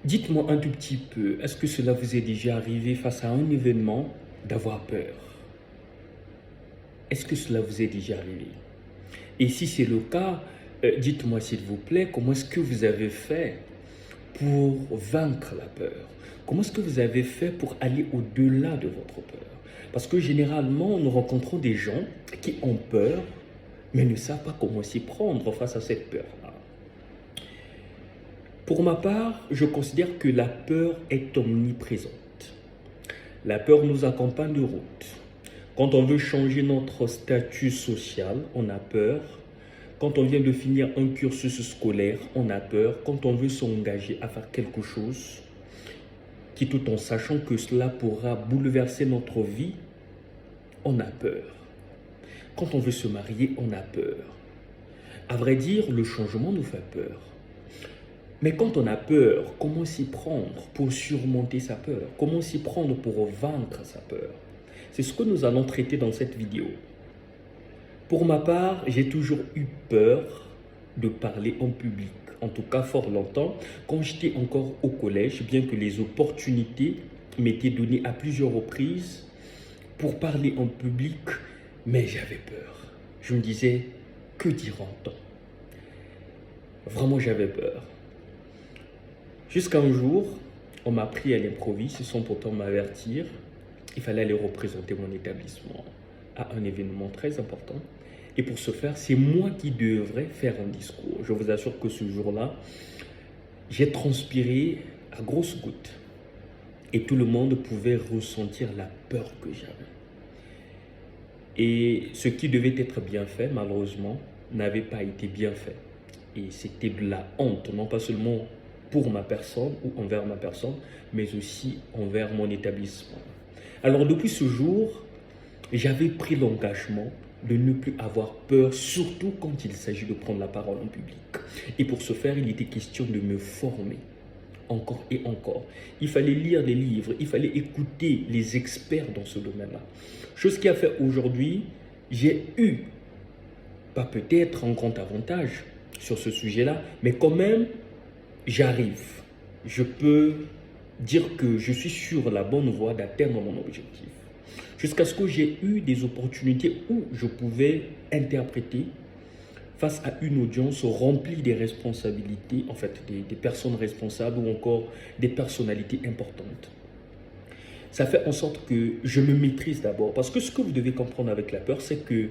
Dites-moi un tout petit peu, est-ce que cela vous est déjà arrivé face à un événement d'avoir peur? Est-ce que cela vous est déjà arrivé? Et si c'est le cas, dites-moi s'il vous plaît, comment est-ce que vous avez fait pour vaincre la peur? Comment est-ce que vous avez fait pour aller au-delà de votre peur? Parce que généralement, nous rencontrons des gens qui ont peur, mais ne savent pas comment s'y prendre face à cette peur-là. Pour ma part, je considère que la peur est omniprésente. La peur nous accompagne de route. Quand on veut changer notre statut social, on a peur. Quand on vient de finir un cursus scolaire, on a peur. Quand on veut s'engager à faire quelque chose, qui tout en sachant que cela pourra bouleverser notre vie, on a peur. Quand on veut se marier, on a peur. À vrai dire, le changement nous fait peur. Mais quand on a peur, comment s'y prendre pour surmonter sa peur? Comment s'y prendre pour vaincre sa peur? C'est ce que nous allons traiter dans cette vidéo. Pour ma part, j'ai toujours eu peur de parler en public. En tout cas, fort longtemps, quand j'étais encore au collège, bien que les opportunités m'étaient données à plusieurs reprises pour parler en public, mais j'avais peur. Je me disais, que diront-on? Vraiment, j'avais peur. Jusqu'à un jour, on m'a pris à l'improviste sans pourtant m'avertir. Il fallait aller représenter mon établissement à un événement très important. Et pour ce faire, c'est moi qui devrais faire un discours. Je vous assure que ce jour-là, j'ai transpiré à grosses gouttes. Et tout le monde pouvait ressentir la peur que j'avais. Et ce qui devait être bien fait, malheureusement, n'avait pas été bien fait. Et c'était de la honte, non pas seulement pour ma personne ou envers ma personne, mais aussi envers mon établissement. Alors depuis ce jour, j'avais pris l'engagement de ne plus avoir peur, surtout quand il s'agit de prendre la parole en public. Et pour ce faire, il était question de me former encore et encore. Il fallait lire les livres, il fallait écouter les experts dans ce domaine-là. Chose qui a fait aujourd'hui, j'ai eu, pas peut-être un grand avantage sur ce sujet-là, mais quand même, j'arrive. Je peux dire que je suis sur la bonne voie d'atteindre mon objectif. Jusqu'à ce que j'ai eu des opportunités où je pouvais interpréter face à une audience remplie des responsabilités, en fait, des personnes responsables ou encore des personnalités importantes. Ça fait en sorte que je me maîtrise d'abord. Parce que ce que vous devez comprendre avec la peur, c'est que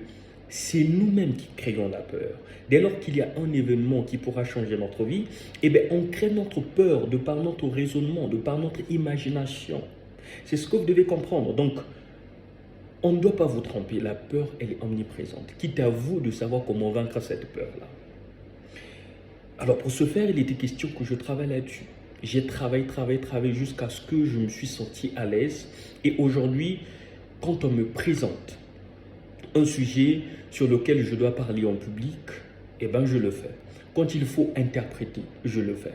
c'est nous-mêmes qui créons la peur. Dès lors qu'il y a un événement qui pourra changer notre vie, eh bien, on crée notre peur de par notre raisonnement, de par notre imagination. C'est ce que vous devez comprendre. Donc, on ne doit pas vous tromper. La peur, elle est omniprésente. Quitte à vous de savoir comment vaincre cette peur-là. Alors, pour ce faire, il était question que je travaille là-dessus. J'ai travaillé jusqu'à ce que je me suis senti à l'aise. Et aujourd'hui, quand on me présente un sujet sur lequel je dois parler en public, eh ben je le fais. Quand il faut interpréter, je le fais.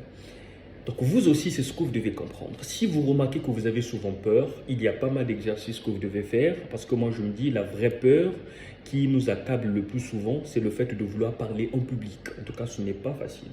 Donc vous aussi, c'est ce que vous devez comprendre. Si vous remarquez que vous avez souvent peur, il y a pas mal d'exercices que vous devez faire. Parce que moi, je me dis, la vraie peur qui nous accable le plus souvent, c'est le fait de vouloir parler en public. En tout cas, ce n'est pas facile.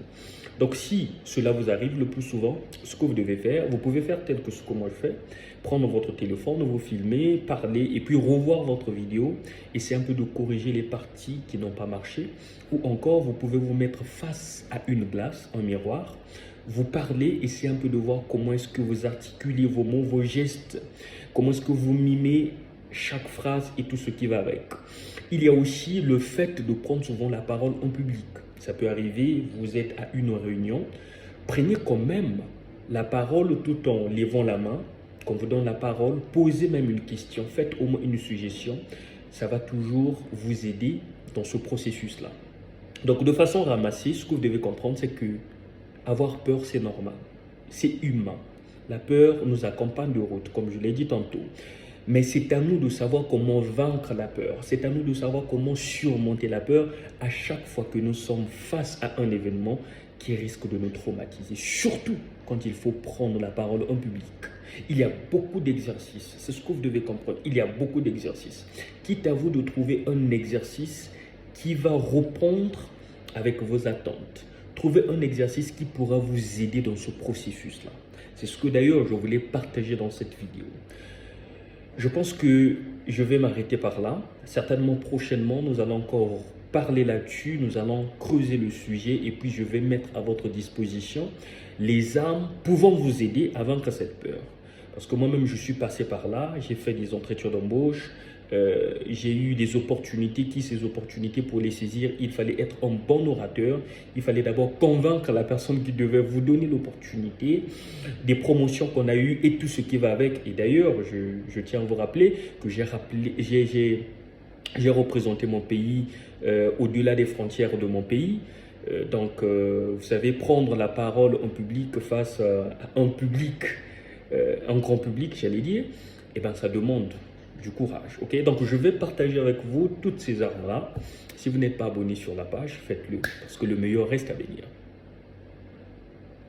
Donc si cela vous arrive le plus souvent, ce que vous devez faire, vous pouvez faire tel que ce que moi je fais. Prendre votre téléphone, vous filmer, parler et puis revoir votre vidéo. Essayer un peu de corriger les parties qui n'ont pas marché. Ou encore, vous pouvez vous mettre face à une glace, un miroir. Vous parlez, essayez un peu de voir comment est-ce que vous articulez vos mots, vos gestes, comment est-ce que vous mimez chaque phrase et tout ce qui va avec. Il y a aussi le fait de prendre souvent la parole en public. Ça peut arriver, vous êtes à une réunion, prenez quand même la parole tout en levant la main, qu'on vous donne la parole, posez même une question, faites au moins une suggestion, ça va toujours vous aider dans ce processus-là. Donc de façon ramassée, ce que vous devez comprendre, c'est que avoir peur, c'est normal, c'est humain. La peur nous accompagne de route, comme je l'ai dit tantôt. Mais c'est à nous de savoir comment vaincre la peur. C'est à nous de savoir comment surmonter la peur à chaque fois que nous sommes face à un événement qui risque de nous traumatiser. Surtout quand il faut prendre la parole en public. Il y a beaucoup d'exercices. C'est ce que vous devez comprendre. Il y a beaucoup d'exercices. Quitte à vous de trouver un exercice qui va répondre avec vos attentes. Trouvez un exercice qui pourra vous aider dans ce processus-là. C'est ce que d'ailleurs je voulais partager dans cette vidéo. Je pense que je vais m'arrêter par là. Certainement prochainement, nous allons encore parler là-dessus, nous allons creuser le sujet et puis je vais mettre à votre disposition les armes pouvant vous aider à vaincre cette peur. Parce que moi-même, je suis passé par là, j'ai fait des entretiens d'embauche, j'ai eu des opportunités. Ces opportunités, pour les saisir, il fallait être un bon orateur. Il fallait d'abord convaincre la personne qui devait vous donner l'opportunité, des promotions qu'on a eues et tout ce qui va avec. Et d'ailleurs, je tiens à vous rappeler que j'ai représenté mon pays au-delà des frontières de mon pays. Donc, vous savez, prendre la parole en public face à un public, un grand public, j'allais dire, eh ben, ça demande du courage. Ok, donc je vais partager avec vous toutes ces armes-là. Si vous n'êtes pas abonné sur la page, faites-le parce que le meilleur reste à venir.